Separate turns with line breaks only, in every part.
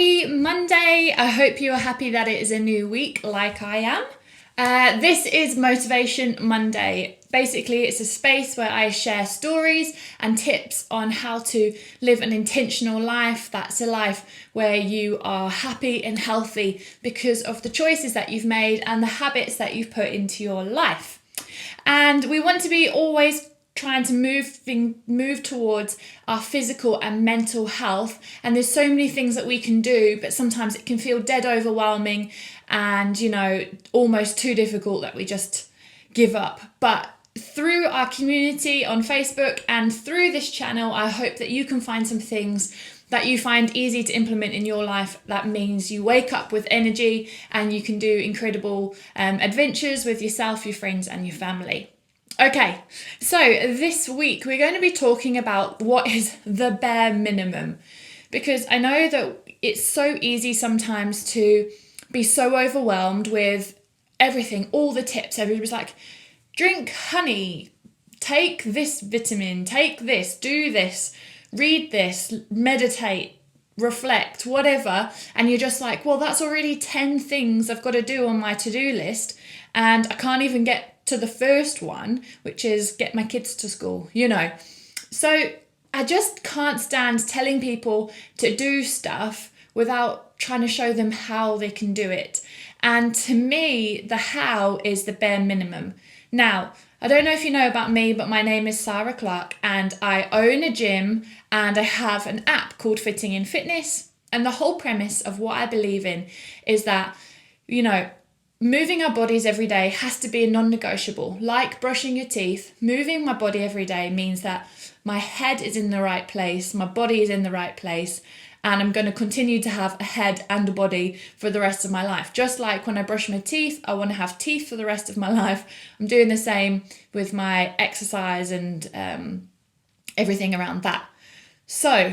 Happy Monday. I hope you are happy that it is a new week like I am. This is Motivation Monday. Basically, it's a space where I share stories and tips on how to live an intentional life. That's a life where you are happy and healthy because of the choices that you've made and the habits that you've put into your life. And we want to be always trying to move towards our physical and mental health, and there's so many things that we can do, but sometimes it can feel dead overwhelming and almost too difficult that we just give up. But through our community on Facebook and through this channel, I hope that you can find some things that you find easy to implement in your life. That means you wake up with energy and you can do incredible adventures with yourself, your friends and your family. Okay, so this week we're going to be talking about what is the bare minimum, because I know that it's so easy sometimes to be so overwhelmed with everything, all the tips. Everybody's like, drink honey, take this vitamin, take this, do this, read this, meditate, reflect, whatever. And you're just like, well, that's already 10 things I've got to do on my to-do list. And I can't even get to the first one, which is get my kids to school, So I just can't stand telling people to do stuff without trying to show them how they can do it. And to me, the how is the bare minimum. Now, I don't know if you know about me, but my name is Sarah Clark and I own a gym and I have an app called Fitting in Fitness. And the whole premise of what I believe in is that, moving our bodies every day has to be a non-negotiable. Like brushing your teeth, moving my body every day means that my head is in the right place, my body is in the right place, and I'm going to continue to have a head and a body for the rest of my life. Just like when I brush my teeth, I want to have teeth for the rest of my life. I'm doing the same with my exercise and everything around that. So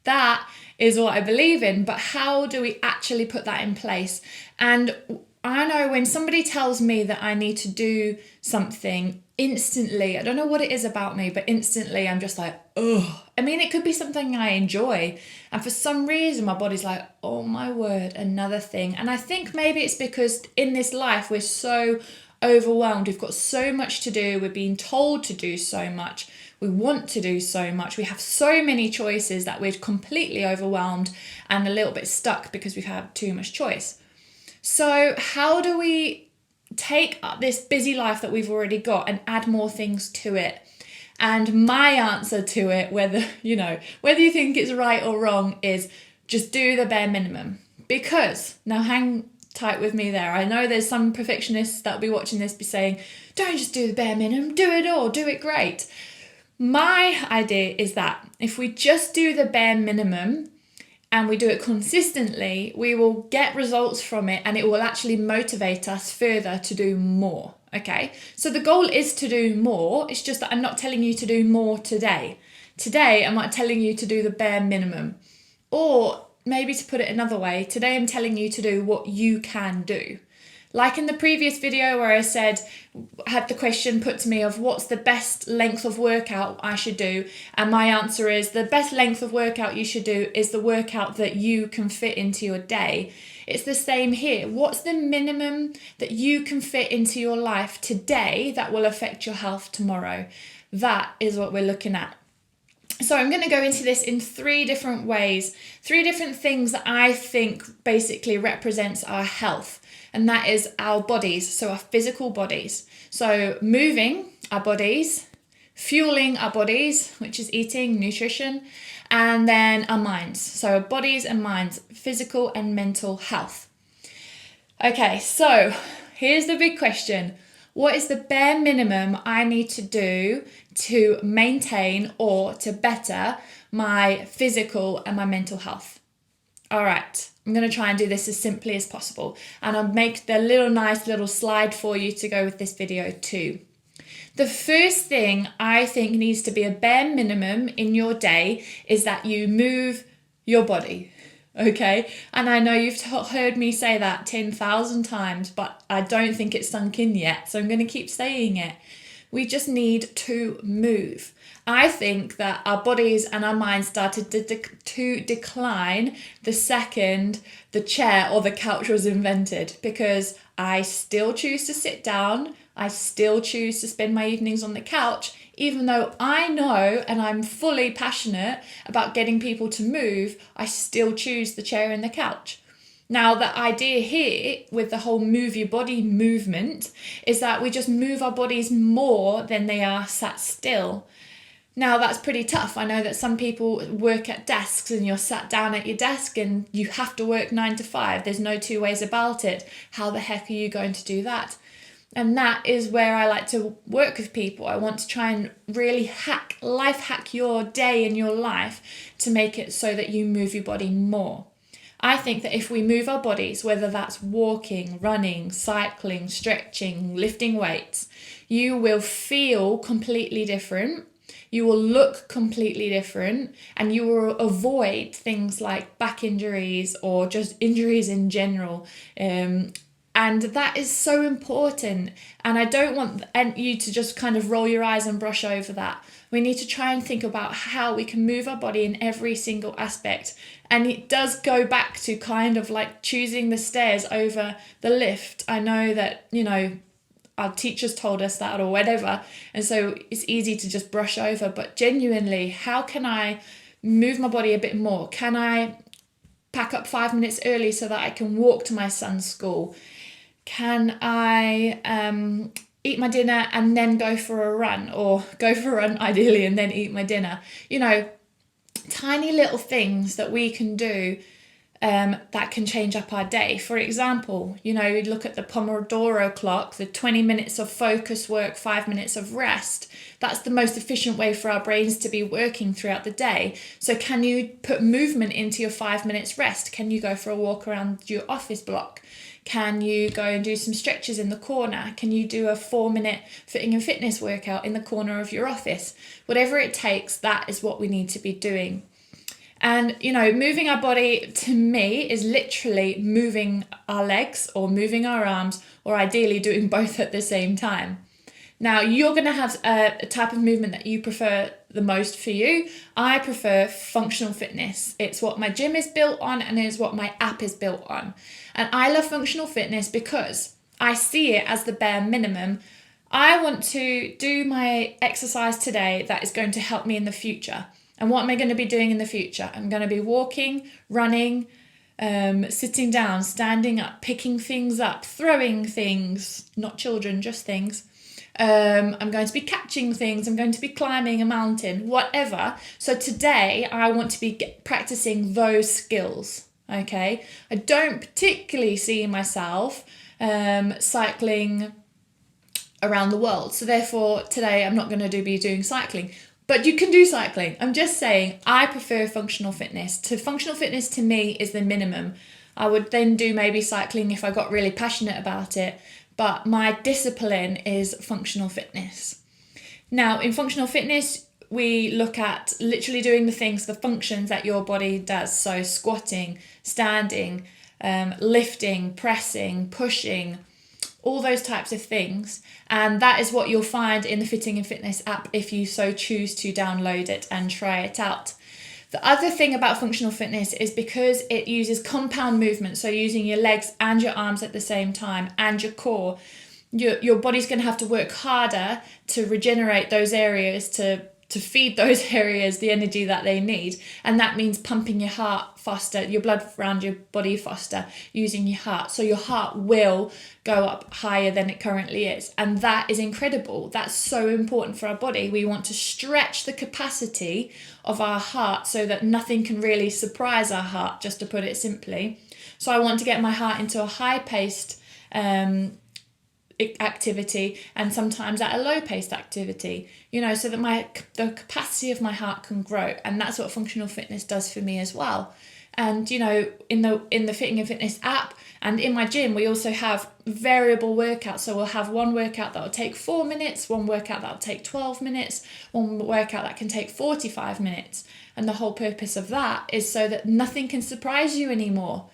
that is what I believe in, but how do we actually put that in place? And I know when somebody tells me that I need to do something instantly, I don't know what it is about me, but instantly I'm just like, oh. I mean, it could be something I enjoy. And for some reason, my body's like, oh my word, another thing. And I think maybe it's because in this life, we're so overwhelmed. We've got so much to do. We're being told to do so much. We want to do so much. We have so many choices that we're completely overwhelmed and a little bit stuck because we've had too much choice. So how do we take up this busy life that we've already got and add more things to it? And my answer to it, whether you think it's right or wrong, is just do the bare minimum. Because, now hang tight with me there, I know there's some perfectionists that'll be watching this be saying, don't just do the bare minimum, do it all, do it great. My idea is that if we just do the bare minimum, and we do it consistently, we will get results from it and it will actually motivate us further to do more, okay? So the goal is to do more, it's just that I'm not telling you to do more today. Today, I'm not telling you to do the bare minimum. Or maybe to put it another way, today I'm telling you to do what you can do. Like in the previous video where I had the question put to me of what's the best length of workout I should do, and my answer is the best length of workout you should do is the workout that you can fit into your day. It's the same here. What's the minimum that you can fit into your life today that will affect your health tomorrow? That is what we're looking at. So I'm going to go into this in 3 different ways, 3 different things that I think basically represents our health. And that is our bodies, so our physical bodies. So moving our bodies, fueling our bodies, which is eating, nutrition, and then our minds. So our bodies and minds, physical and mental health. Okay, so here's the big question. What is the bare minimum I need to do to maintain or to better my physical and my mental health? All right, I'm going to try and do this as simply as possible. And I'll make the nice little slide for you to go with this video too. The first thing I think needs to be a bare minimum in your day is that you move your body. Okay, and I know you've heard me say that 10,000 times, but I don't think it's sunk in yet. So I'm going to keep saying it. We just need to move. I think that our bodies and our minds started to decline the second the chair or the couch was invented, because I still choose to sit down. I still choose to spend my evenings on the couch, even though I know and I'm fully passionate about getting people to move. I still choose the chair and the couch. Now, the idea here with the whole move your body movement is that we just move our bodies more than they are sat still. Now, that's pretty tough. I know that some people work at desks and you're sat down at your desk and you have to work 9 to 5. There's no two ways about it. How the heck are you going to do that? And that is where I like to work with people. I want to try and really life hack your day and your life to make it so that you move your body more. I think that if we move our bodies, whether that's walking, running, cycling, stretching, lifting weights, you will feel completely different. You will look completely different, and you will avoid things like back injuries or just injuries in general. And that is so important. And I don't want you to just kind of roll your eyes and brush over that. We need to try and think about how we can move our body in every single aspect. And it does go back to kind of like choosing the stairs over the lift. I know that, our teachers told us that or whatever. And so it's easy to just brush over. But genuinely, how can I move my body a bit more? Can I pack up 5 minutes early so that I can walk to my son's school? Can I eat my dinner and then go for a run, or go for a run ideally and then eat my dinner? Tiny little things that we can do that can change up our day. For example, we look at the Pomodoro clock, the 20 minutes of focus work, 5 minutes of rest. That's the most efficient way for our brains to be working throughout the day. So can you put movement into your 5 minutes rest? Can you go for a walk around your office block? Can you go and do some stretches in the corner? Can you do a 4-minute fitting and fitness workout in the corner of your office? Whatever it takes, that is what we need to be doing. And, moving our body to me is literally moving our legs or moving our arms, or ideally doing both at the same time. Now, you're going to have a type of movement that you prefer the most for you. I prefer functional fitness. It's what my gym is built on, and it's what my app is built on. And I love functional fitness because I see it as the bare minimum. I want to do my exercise today that is going to help me in the future. And what am I going to be doing in the future? I'm going to be walking, running, sitting down, standing up, picking things up, throwing things, not children, just things. I'm going to be catching things. I'm going to be climbing a mountain, whatever. So today I want to be practicing those skills. Okay. I don't particularly see myself cycling around the world. So therefore today I'm not going to be doing cycling. But you can do cycling. I'm just saying I prefer functional fitness. Functional fitness to me is the minimum. I would then do maybe cycling if I got really passionate about it. But my discipline is functional fitness. Now, in functional fitness, we look at literally doing the functions that your body does. So squatting, standing, lifting, pressing, pushing, all those types of things. And that is what you'll find in the Fitting and Fitness app if you so choose to download it and try it out. The other thing about functional fitness is because it uses compound movement, so using your legs and your arms at the same time and your core, your body's going to have to work harder to regenerate those areas, to feed those areas the energy that they need. And that means pumping your heart faster, your blood around your body faster, using your heart. So your heart will go up higher than it currently is. And that is incredible. That's so important for our body. We want to stretch the capacity of our heart so that nothing can really surprise our heart, just to put it simply. So I want to get my heart into a high-paced activity, and sometimes at a low-paced activity, so that the capacity of my heart can grow. And that's what functional fitness does for me as well. And in the Fitting and Fitness app and in my gym, we also have variable workouts. So we'll have one workout that will take 4 minutes, one workout that will take 12 minutes, one workout that can take 45 minutes. And the whole purpose of that is so that nothing can surprise you anymore.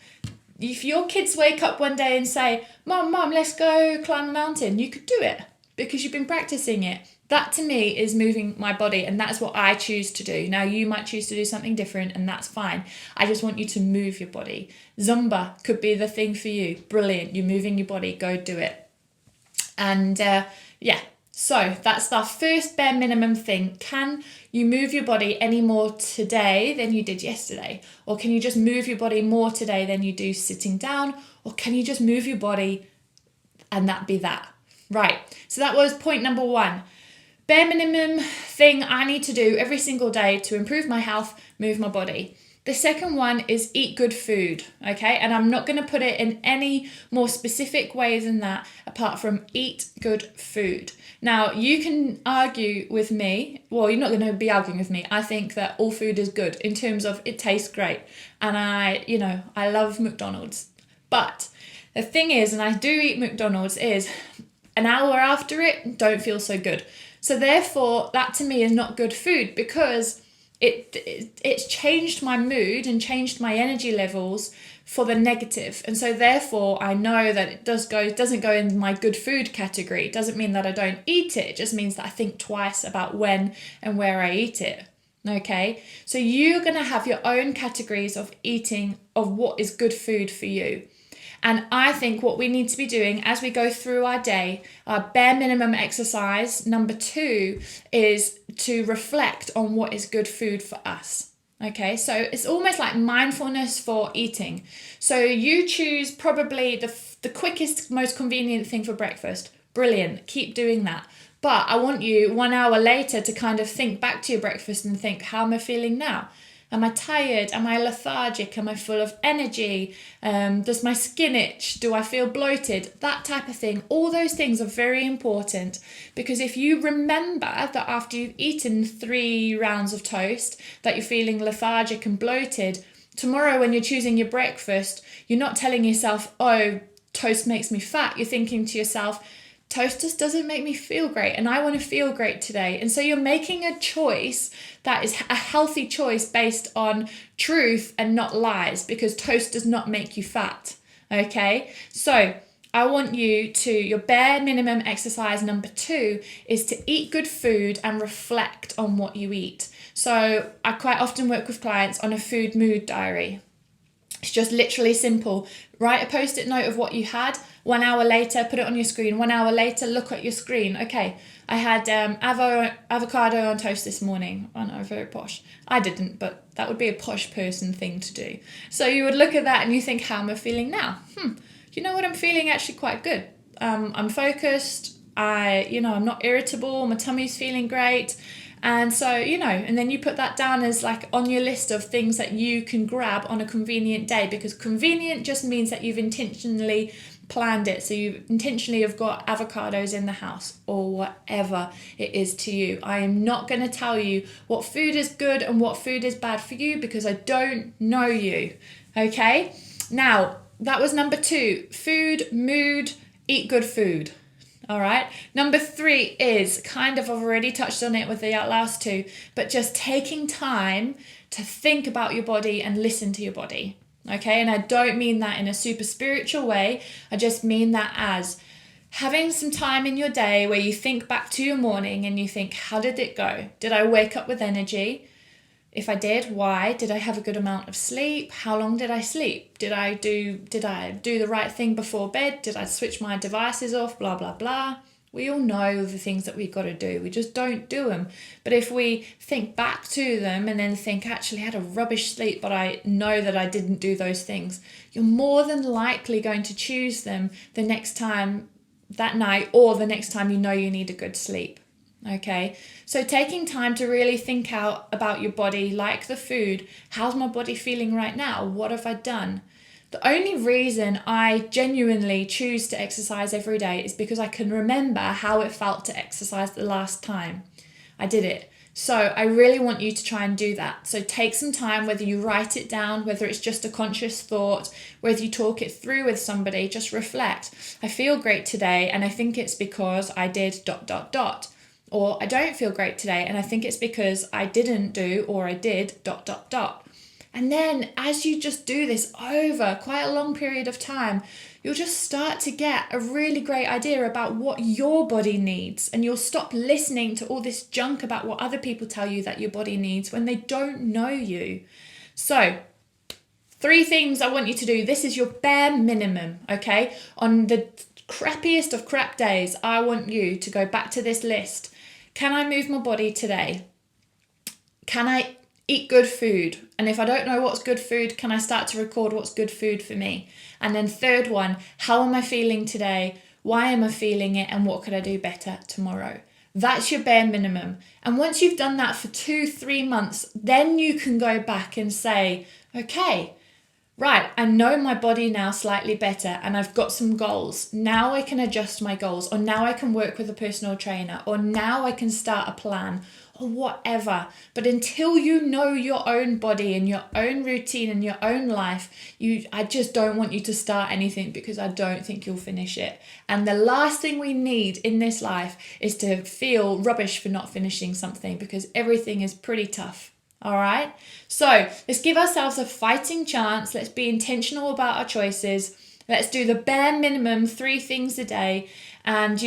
If your kids wake up one day and say, Mom, let's go climb a mountain, you could do it. because you've been practicing it. That to me is moving my body, and that's what I choose to do. Now you might choose to do something different, and that's fine. I just want you to move your body. Zumba could be the thing for you. Brilliant. You're moving your body. Go do it. And so that's our first bare minimum thing. Can you move your body any more today than you did yesterday? Or can you just move your body more today than you do sitting down? Or can you just move your body and that be that? Right. So that was point number 1. Bare minimum thing I need to do every single day to improve my health, move my body. The second one is eat good food, okay? And I'm not going to put it in any more specific ways than that apart from eat good food. Now, you can argue with me. Well, you're not going to be arguing with me. I think that all food is good in terms of it tastes great. And I love McDonald's. But the thing is, and I do eat McDonald's, is an hour after it, don't feel so good. So therefore, that to me is not good food because it's changed my mood and changed my energy levels for the negative. And so therefore, I know that it doesn't go in my good food category. It doesn't mean that I don't eat it. It just means that I think twice about when and where I eat it. Okay, so you're going to have your own categories of eating, of what is good food for you. And I think what we need to be doing as we go through our day, our bare minimum exercise, number 2, is to reflect on what is good food for us. Okay, so it's almost like mindfulness for eating. So you choose probably the quickest, most convenient thing for breakfast. Brilliant, keep doing that. But I want you 1 hour later to kind of think back to your breakfast and think, how am I feeling now? Am I tired? Am I lethargic? Am I full of energy? Does my skin itch? Do I feel bloated? That type of thing. All those things are very important because if you remember that after you've eaten 3 rounds of toast that you're feeling lethargic and bloated, tomorrow when you're choosing your breakfast, you're not telling yourself, oh, toast makes me fat. You're thinking to yourself, toast just doesn't make me feel great and I want to feel great today. And so you're making a choice that is a healthy choice based on truth and not lies, because toast does not make you fat. Okay, so I want you to, your bare minimum exercise number 2 is to eat good food and reflect on what you eat. So I quite often work with clients on a food mood diary. It's just literally simple. Write a post-it note of what you had. 1 hour later, put it on your screen. 1 hour later, look at your screen. Okay, I had avocado on toast this morning. Oh no, very posh. I didn't, but that would be a posh person thing to do. So you would look at that and you think, how am I feeling now? You know what, I'm feeling actually quite good. I'm focused. I'm not irritable. My tummy's feeling great. And so, and then you put that down as like on your list of things that you can grab on a convenient day, because convenient just means that you've intentionally planned it. So you intentionally have got avocados in the house or whatever it is to you. I am not going to tell you what food is good and what food is bad for you because I don't know you. Okay? Now, that was number 2, food, mood, eat good food. All right. Number 3 is kind of, I've already touched on it with the last 2, but just taking time to think about your body and listen to your body. Okay. And I don't mean that in a super spiritual way. I just mean that as having some time in your day where you think back to your morning and you think, how did it go? Did I wake up with energy? If I did, why? Did I have a good amount of sleep? How long did I sleep? Did I do the right thing before bed? Did I switch my devices off? Blah, blah, blah. We all know the things that we've got to do. We just don't do them. But if we think back to them and then think, actually, I had a rubbish sleep, but I know that I didn't do those things, you're more than likely going to choose them the next time that night or the next time you know you need a good sleep. Okay, so taking time to really think out about your body, like the food. How's my body feeling right now? What have I done? The only reason I genuinely choose to exercise every day is because I can remember how it felt to exercise the last time I did it. So I really want you to try and do that. So take some time, whether you write it down, whether it's just a conscious thought, whether you talk it through with somebody, just reflect. I feel great today and I think it's because I did ... Or I don't feel great today and I think it's because I didn't do or I did ... And then as you just do this over quite a long period of time, you'll just start to get a really great idea about what your body needs. And you'll stop listening to all this junk about what other people tell you that your body needs when they don't know you. So 3 things I want you to do. This is your bare minimum, okay? On the crappiest of crap days, I want you to go back to this list. Can I move my body today? Can I eat good food? And if I don't know what's good food, can I start to record what's good food for me? And then 3rd one, how am I feeling today? Why am I feeling it? And what could I do better tomorrow? That's your bare minimum. And once you've done that for 2-3 months, then you can go back and say, okay, right, I know my body now slightly better and I've got some goals. Now I can adjust my goals, or now I can work with a personal trainer, or now I can start a plan, or whatever. But until you know your own body and your own routine and your own life, I just don't want you to start anything, because I don't think you'll finish it. And the last thing we need in this life is to feel rubbish for not finishing something, because everything is pretty tough. All right. So let's give ourselves a fighting chance. Let's be intentional about our choices. Let's do the bare minimum 3 things a day. And,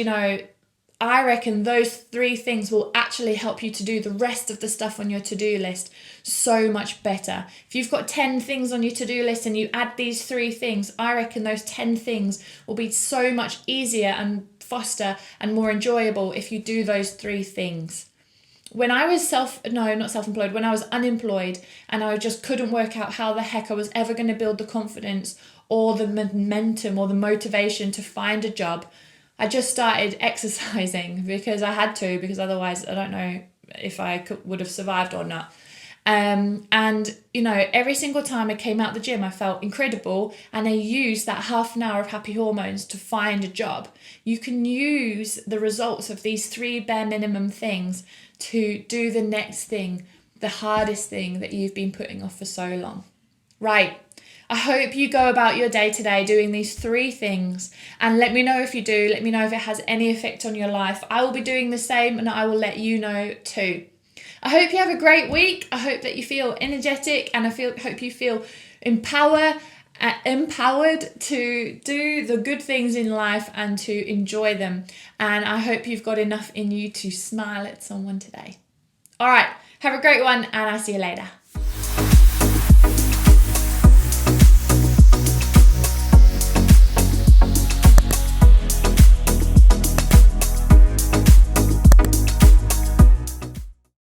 I reckon those 3 things will actually help you to do the rest of the stuff on your to-do list so much better. If you've got 10 things on your to-do list and you add these 3 things, I reckon those 10 things will be so much easier and faster and more enjoyable if you do those 3 things. When I was when I was unemployed and I just couldn't work out how the heck I was ever going to build the confidence or the momentum or the motivation to find a job, I just started exercising because I had to, because otherwise I don't know if I would have survived or not. Every single time I came out the gym, I felt incredible, and I used that half an hour of happy hormones to find a job. You can use the results of these 3 bare minimum things to do the next thing, the hardest thing that you've been putting off for so long. Right. I hope you go about your day today doing these 3 things, and let me know if you do. Let me know if it has any effect on your life. I will be doing the same, and I will let you know too. I hope you have a great week. I hope that you feel energetic, and hope you feel empowered to do the good things in life and to enjoy them. And I hope you've got enough in you to smile at someone today. All right, have a great one, and I'll see you later.